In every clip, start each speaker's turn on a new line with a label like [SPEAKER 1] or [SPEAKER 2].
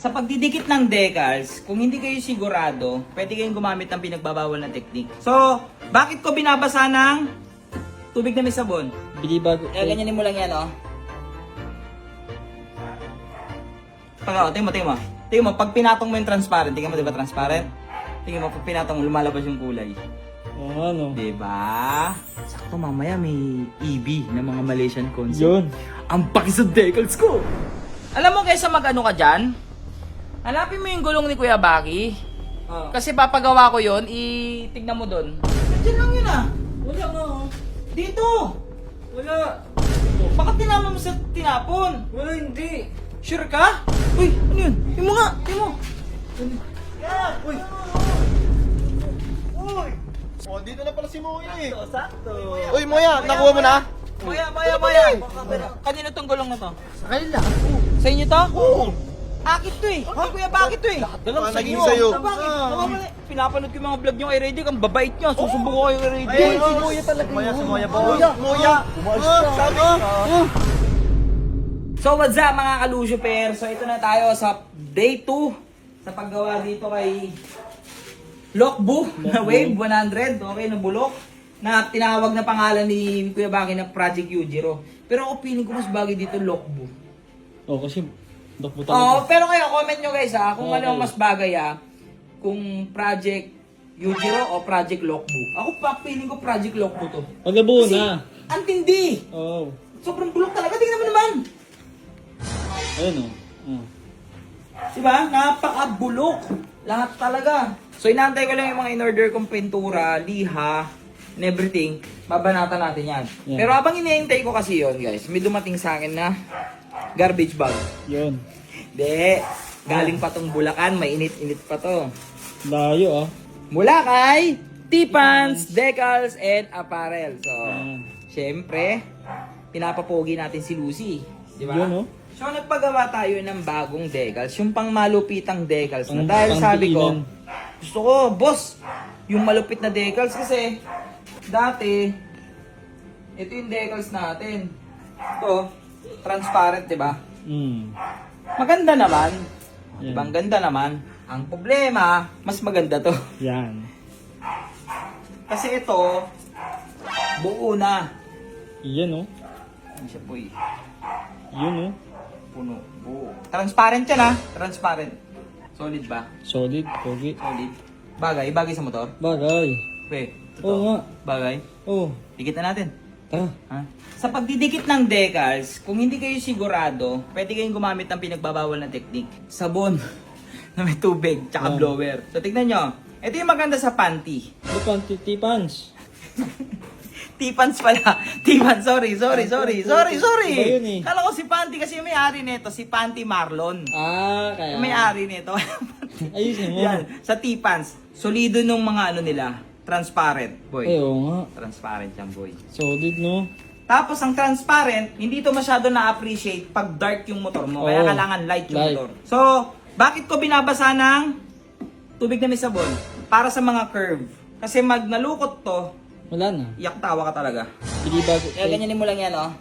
[SPEAKER 1] Sa pagdidikit ng decals, kung hindi kayo sigurado, pwede kayong gumamit ng pinagbabawal na technique. So, bakit ko binabasa ng tubig na may sabon?
[SPEAKER 2] Bilibago.
[SPEAKER 1] Ganyanin mo lang yan, oh. Tingin mo. Tingin mo, pag pinatong mo yung transparent, tingin mo, di ba transparent? Tingin mo, pag pinatong mo, lumalabas yung kulay.
[SPEAKER 2] Oo, ano?
[SPEAKER 1] Diba? Sakto mamaya may EB ng mga Malaysian concept.
[SPEAKER 2] Yun.
[SPEAKER 1] Ang pakis sa decals ko! Alam mo, kaysa mag-ano ka dyan, hanapin mo yung gulong ni Kuya Baki. Kasi papagawa ko yun, tignan mo dun. Diyan lang yun ah.
[SPEAKER 2] Wala nga, oh.
[SPEAKER 1] Dito!
[SPEAKER 2] Wala.
[SPEAKER 1] Bakit tinama mo sa tinapon?
[SPEAKER 2] Wala, hindi.
[SPEAKER 1] Sure ka? Uy, ano yun? Tingin mo nga, tingin mo.
[SPEAKER 2] Uy.
[SPEAKER 3] Uy! Oh, dito na pala si Moya eh.
[SPEAKER 1] Sakto.
[SPEAKER 3] Uy, Moya, nakuha mo na?
[SPEAKER 1] Maya. Kanino tong gulong na to?
[SPEAKER 2] Sa kanila.
[SPEAKER 1] Sa inyo to?
[SPEAKER 3] Oo.
[SPEAKER 1] Akit to eh. Kay Kuya Bakit to eh.
[SPEAKER 3] Dalang naging sa'yo.
[SPEAKER 1] Bakit? Pinapanood ko yung mga vlog nyo kay Redick. Ang babait nyo. Susumbong ko kayo kay Redick.
[SPEAKER 3] Ayun, si Moya talaga. Si Moya po. Moya. Sabi.
[SPEAKER 1] So what's up mga ka-Lucifer? So ito na tayo sa day 2 sa paggawa dito kay Lokbu na Wave 100. Okay, na bulok. Na tinawag na pangalan ni Kuya Baki na Project Yujiro. Pero ako feeling ko mas bagay dito Lokbu.
[SPEAKER 2] Oh, kasi dokbo
[SPEAKER 1] Oo,
[SPEAKER 2] talaga.
[SPEAKER 1] pero kayo comment nyo guys ha, kung
[SPEAKER 2] Okay.
[SPEAKER 1] ano ang mas bagay ha. Kung Project Yujiro o Project Lokbu. Ako pa feeling ko Project Lokbu to.
[SPEAKER 2] Paglabuo
[SPEAKER 1] Kasi
[SPEAKER 2] na.
[SPEAKER 1] ang tindi.
[SPEAKER 2] Oo.
[SPEAKER 1] Sobrang bulok talaga. Tingnan mo naman.
[SPEAKER 2] Ayun, oh.
[SPEAKER 1] Diba? Napakabulok. Lahat talaga. So inaantay ko lang yung mga in-order kong pintura, liha, and everything. Babanatan natin yan.
[SPEAKER 2] Yeah.
[SPEAKER 1] Pero habang iniintay ko kasi yon guys, may dumating sa akin na garbage bag.
[SPEAKER 2] Yun.
[SPEAKER 1] Hindi. Galing pa tong Bulacan. May init-init pa to.
[SPEAKER 2] Layo, ah.
[SPEAKER 1] Mula kay T-Pants, Decals, and Apparel. So, syempre, pinapapogi natin si Lucy. Di ba?
[SPEAKER 2] Yun, oh.
[SPEAKER 1] So, nagpagawa tayo ng bagong decals. Yung pang malupitang decals na.
[SPEAKER 2] Pang-
[SPEAKER 1] Dahil sabi ko,
[SPEAKER 2] pangdiinan.
[SPEAKER 1] gusto ko, boss, yung malupit na decals kasi, dati, ito yung decals natin. Ito, transparent, di ba? Maganda naman.
[SPEAKER 2] Yan.
[SPEAKER 1] Diba? Ang ganda naman. Ang problema, mas maganda to.
[SPEAKER 2] Yan.
[SPEAKER 1] Kasi ito, buo na.
[SPEAKER 2] Yan, oh.
[SPEAKER 1] Ano siya po eh?
[SPEAKER 2] Yun, oh.
[SPEAKER 1] Puno, buo. Transparent yan ha. Transparent. Solid ba?
[SPEAKER 2] Solid, pogi.
[SPEAKER 1] Solid. Bagay sa motor.
[SPEAKER 2] Bagay.
[SPEAKER 1] Wait,
[SPEAKER 2] Oo nga.
[SPEAKER 1] Bagay.
[SPEAKER 2] Oh.
[SPEAKER 1] Dikit na natin.
[SPEAKER 2] Tara.
[SPEAKER 1] Ha? Sa pagdidikit ng decals, kung hindi kayo sigurado, pwede kayong gumamit ng pinagbabawal na technique. Sabon na may tubig, tsaka blower. So tignan nyo. Ito yung maganda sa panty.
[SPEAKER 2] Lupang titipans.
[SPEAKER 1] T-Pants pala. T-Pants, sorry.
[SPEAKER 2] Iba yun eh.
[SPEAKER 1] Kala ko si Panty kasi yung may-ari nito, si Panty Marlon.
[SPEAKER 2] Ah, kaya.
[SPEAKER 1] Yung may-ari nito.
[SPEAKER 2] Ayusin mo.
[SPEAKER 1] Yan, sa T-Pants. Solido nung mga ano nila, transparent, boy.
[SPEAKER 2] Ay, oo nga.
[SPEAKER 1] Transparent yan, boy.
[SPEAKER 2] Solid, no?
[SPEAKER 1] Tapos ang transparent, hindi to masyado na-appreciate pag dark yung motor mo. Kaya
[SPEAKER 2] Oo.
[SPEAKER 1] kailangan light yung
[SPEAKER 2] Light.
[SPEAKER 1] motor. So, bakit ko binabasa ng tubig na may sabon? Para sa mga curve. Kasi mag nalukot to,
[SPEAKER 2] Wala na.
[SPEAKER 1] iyak tawa ka talaga.
[SPEAKER 2] Bilibago.
[SPEAKER 1] Kaya ganyanin mo lang yan, oh.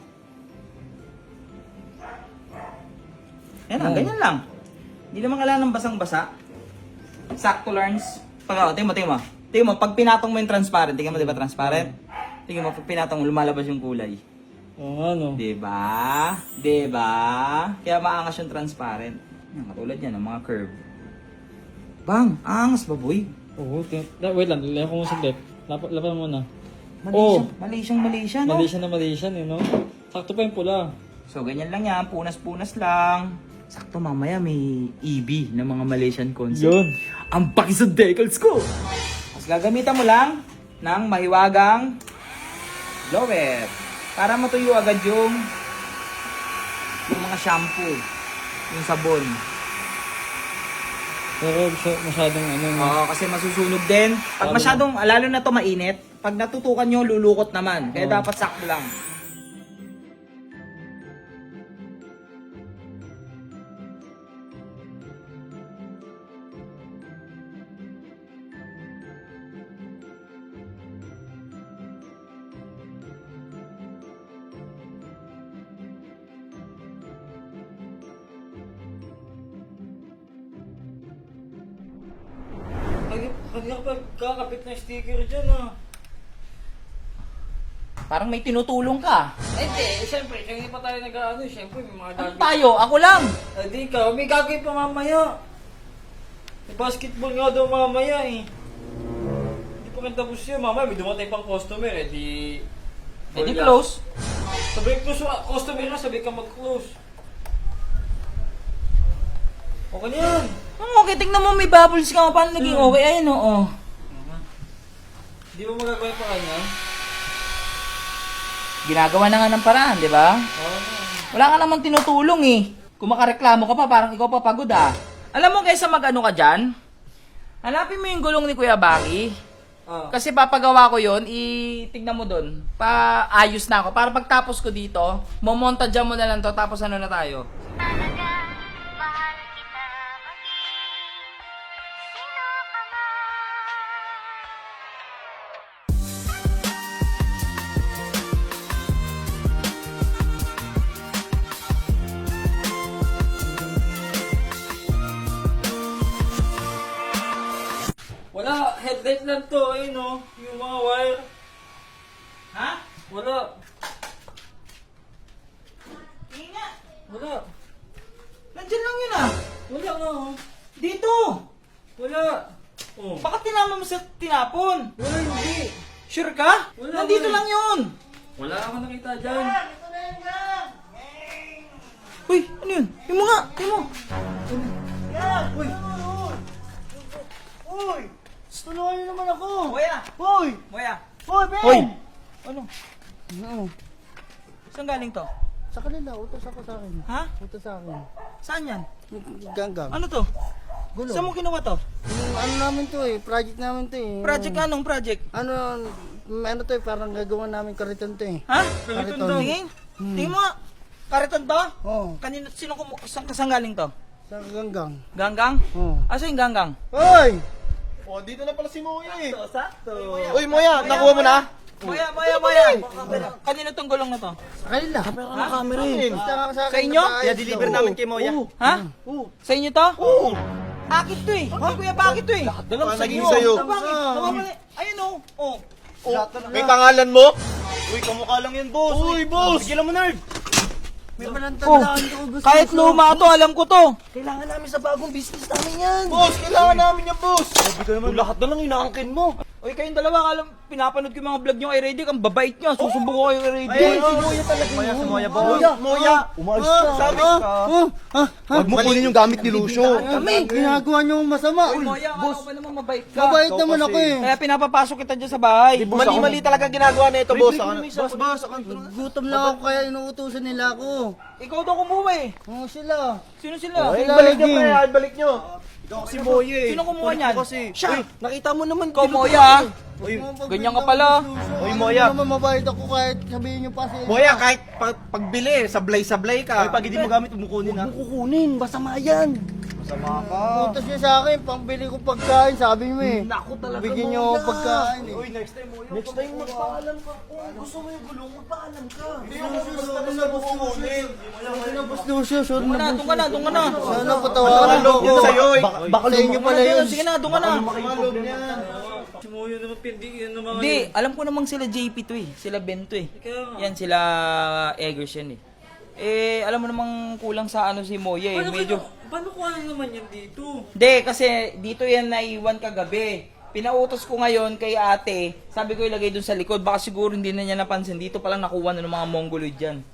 [SPEAKER 1] Yan lang,
[SPEAKER 2] Oh.
[SPEAKER 1] ganyan lang. Hindi naman kailangan ng basang-basa. Sakto, Lawrence. Tingin mo. Tingin mo, pag pinatong mo yung transparent, tingin mo, di ba transparent? Tingin mo, pag pinatong mo, lumalabas yung kulay.
[SPEAKER 2] Oo nga, no?
[SPEAKER 1] Di ba? Kaya maangas yung transparent. Yan, katulad yan, ang mga curve. Bang, angas ba, boy?
[SPEAKER 2] Oo, wait lang. Lalayan ko mo saglit. Lapan mo na.
[SPEAKER 1] Malaysian, no?
[SPEAKER 2] Malaysian, eh, no? Sakto pa yung pula.
[SPEAKER 1] So, ganyan lang yan. Punas-punas lang. Sakto, mamaya may EB ng mga Malaysian concept.
[SPEAKER 2] Yun.
[SPEAKER 1] Ang pakis sa decals ko! Mas gagamitan mo lang ng mahiwagang blower para matuyo agad yung mga shampoo, yung sabon.
[SPEAKER 2] Pero masyadong ano, no?
[SPEAKER 1] Oo, kasi masusunog din. Pag masyadong, lalo na to mainit, pag natutukan nyo, lulukot naman. Kaya
[SPEAKER 2] Oo.
[SPEAKER 1] dapat sakto lang.
[SPEAKER 3] Hindi ka pa kakapit ng sticker dyan ah.
[SPEAKER 1] Parang may tinutulong ka.
[SPEAKER 3] Hindi, siyempre, hindi pa tayo nag-ano, siyempre may mga
[SPEAKER 1] Ano
[SPEAKER 3] gagawin.
[SPEAKER 1] tayo? Ako lang.
[SPEAKER 3] Hindi ka, may gagawin pa mamaya. May basketball nga daw mamaya eh. Hindi pa man tapos yun, mamaya may dumatay pang customer eh, di...
[SPEAKER 1] Eh di close.
[SPEAKER 3] Sabay close, customer na, sabay ka mag-close. Okay na yan.
[SPEAKER 1] Okay, tignan mo may bubbles ka. Paano naging okay? Ayan oo.
[SPEAKER 3] Di ba magagawin pa kanya?
[SPEAKER 1] Ginagawa na nga ng paraan, di ba?
[SPEAKER 3] Oo.
[SPEAKER 1] Wala ka naman tinutulong eh. Kung makareklamo ka pa, parang ikaw pa pagod ah. Alam mo kaysa mag-ano ka dyan, hanapin mo yung gulong ni Kuya Baki.
[SPEAKER 3] Ah.
[SPEAKER 1] Kasi papagawa ko yon, tignan mo doon. Paayos na ako. Para pagtapos ko dito, momonta dyan mo na lang to, tapos ano na tayo.
[SPEAKER 4] Talaga, mahal kita maging sino ka man.
[SPEAKER 3] Wala, headlight lang to, ayun oh. Yung mga wire.
[SPEAKER 1] Ha?
[SPEAKER 3] Wala.
[SPEAKER 1] Inga!
[SPEAKER 3] Wala.
[SPEAKER 1] Nandyan lang yun ah.
[SPEAKER 3] Wala nga oh.
[SPEAKER 1] Dito!
[SPEAKER 3] Wala. Oh.
[SPEAKER 1] Baka tinama mo sa tinapon.
[SPEAKER 3] Wala, hindi.
[SPEAKER 1] Sure ka?
[SPEAKER 3] Wala,
[SPEAKER 1] Nandito
[SPEAKER 3] wala.
[SPEAKER 1] lang yun.
[SPEAKER 3] Wala ako nakita dyan.
[SPEAKER 1] Uy, ano yun? Yung mo nga, yung mo.
[SPEAKER 3] Uy! Uy! Tulungan niyo naman ako!
[SPEAKER 1] Moya!
[SPEAKER 3] Uy!
[SPEAKER 1] Moya!
[SPEAKER 3] Uy, Ben!
[SPEAKER 1] Hoy! Ano?
[SPEAKER 3] Ano?
[SPEAKER 1] Saan galing to?
[SPEAKER 3] Sa kanila, utos ako sa akin.
[SPEAKER 1] Ha?
[SPEAKER 3] Utos sa akin.
[SPEAKER 1] Saan yan?
[SPEAKER 3] Ganggang.
[SPEAKER 1] Ano to?
[SPEAKER 3] Gulo.
[SPEAKER 1] Saan mo kinuha to?
[SPEAKER 3] Ano namin to eh, project namin to eh.
[SPEAKER 1] Project anong project?
[SPEAKER 3] Ano to eh, parang gagawa namin kariton to eh.
[SPEAKER 1] Ha?
[SPEAKER 3] Kariton daw.
[SPEAKER 1] Tingin? Tingin mo nga. Kariton to?
[SPEAKER 3] Oo,
[SPEAKER 1] Kanino, saan galing to?
[SPEAKER 3] sa ganggang.
[SPEAKER 1] Ganggang?
[SPEAKER 3] Oo.
[SPEAKER 1] Asa yung ganggang?
[SPEAKER 3] Hoy!
[SPEAKER 5] Oh, dito na pala si Moya eh.
[SPEAKER 1] Sakto.
[SPEAKER 5] Uy, Moya, nakuha mo na?
[SPEAKER 1] Moya! Kanino tong gulong na to?
[SPEAKER 3] Sa kanila.
[SPEAKER 5] Ang camera eh.
[SPEAKER 1] Sa inyo?
[SPEAKER 5] deliver namin kay Moya.
[SPEAKER 1] Ha? Sa inyo to? Oo. Akit to eh. Ay, Kuya, bakit to eh?
[SPEAKER 5] Dalang naging sa'yo.
[SPEAKER 1] Bakit? Nawawala. Ayun oh. Oh.
[SPEAKER 5] Oh, may pangalan mo? Uy, kamukha lang yan, boss. Uy, boss! Bigyan mo, nerd.
[SPEAKER 1] Oh. Kahit luma to, alam ko to.
[SPEAKER 3] Kailangan namin sa bagong business namin yan.
[SPEAKER 5] Boss, kailangan namin yan, boss. Sabi ka naman. Lahat na lang inaangkin mo.
[SPEAKER 1] Uy, kayong dalawa, alam, pinapanood ko yung mga vlog nyo kay Redick, ang babait nyo, susumbong ko kayo kay Redick.
[SPEAKER 5] Ay, si Moya talaga. Si Moya, boss. Moya, umayos ka. Sabi ka. Huwag mo kunin yung gamit ni Lucio.
[SPEAKER 3] Kami, ginagawa niyo masama.
[SPEAKER 1] Uy, Moya, boss, pa naman mabait ka.
[SPEAKER 3] Mabait naman ako eh.
[SPEAKER 1] Kaya pinapapasok kita dyan sa bahay.
[SPEAKER 5] Mali-mali talaga ginagawa na ito, boss. Boss,
[SPEAKER 3] Gutom lang ako kaya inuutusan nila ako.
[SPEAKER 1] Ikaw daw kumuha eh.
[SPEAKER 3] Oo sila.
[SPEAKER 1] Sino sila?
[SPEAKER 5] Balik nyo, pre. Balik nyo. Ikaw si Moya eh.
[SPEAKER 1] Sino kumuha niyan?
[SPEAKER 5] Siya. Nakita mo naman.
[SPEAKER 1] Ikaw, Moya.
[SPEAKER 5] Uy,
[SPEAKER 1] Ganyan ka pala.
[SPEAKER 5] Uy, Moya.
[SPEAKER 3] Hindi naman mabait ako kahit sabihin niyo pa sa
[SPEAKER 5] Moya, kahit pagbili, sablay-sablay ka. Pag hindi mo gamit, umukunin ha.
[SPEAKER 3] kukunin, masama yan.
[SPEAKER 5] Masama ka.
[SPEAKER 3] Utos niya sa akin, pangbili ko pagkain, sabi mo eh.
[SPEAKER 5] Naku talaga,
[SPEAKER 3] Bigyan niyo ako pagkain eh.
[SPEAKER 5] Uy, next time, Moya. Next time, magpaalam ka. Kung gusto mo yung gulong, magpaalam ka. Hindi mo basta mo kukunin.
[SPEAKER 3] Boss Lucio, sorry
[SPEAKER 1] Doon ka na,
[SPEAKER 3] na
[SPEAKER 1] doon ka na, doon ka na.
[SPEAKER 3] Sana patawaran
[SPEAKER 5] Loob
[SPEAKER 3] ko.
[SPEAKER 5] yun sa'yo eh.
[SPEAKER 3] Baka sa inyo pala yun.
[SPEAKER 1] Sige na, doon ka na.
[SPEAKER 5] Makaloob niya.
[SPEAKER 3] Si Moyo naman, pindiin ng mga
[SPEAKER 1] Hindi, alam ko namang sila JP to eh. Sila Ben to eh. Yan, sila Eggers yan eh. Eh, alam mo namang kulang sa ano si Moya eh. Medyo...
[SPEAKER 3] Paano ko ano naman yan dito?
[SPEAKER 1] Hindi, kasi dito yan naiwan kagabi. Pinautos ko ngayon kay ate. Sabi ko ilagay dun sa likod. Baka siguro hindi na niya napansin. Dito palang nakuha na ng mga Mongoloid dyan.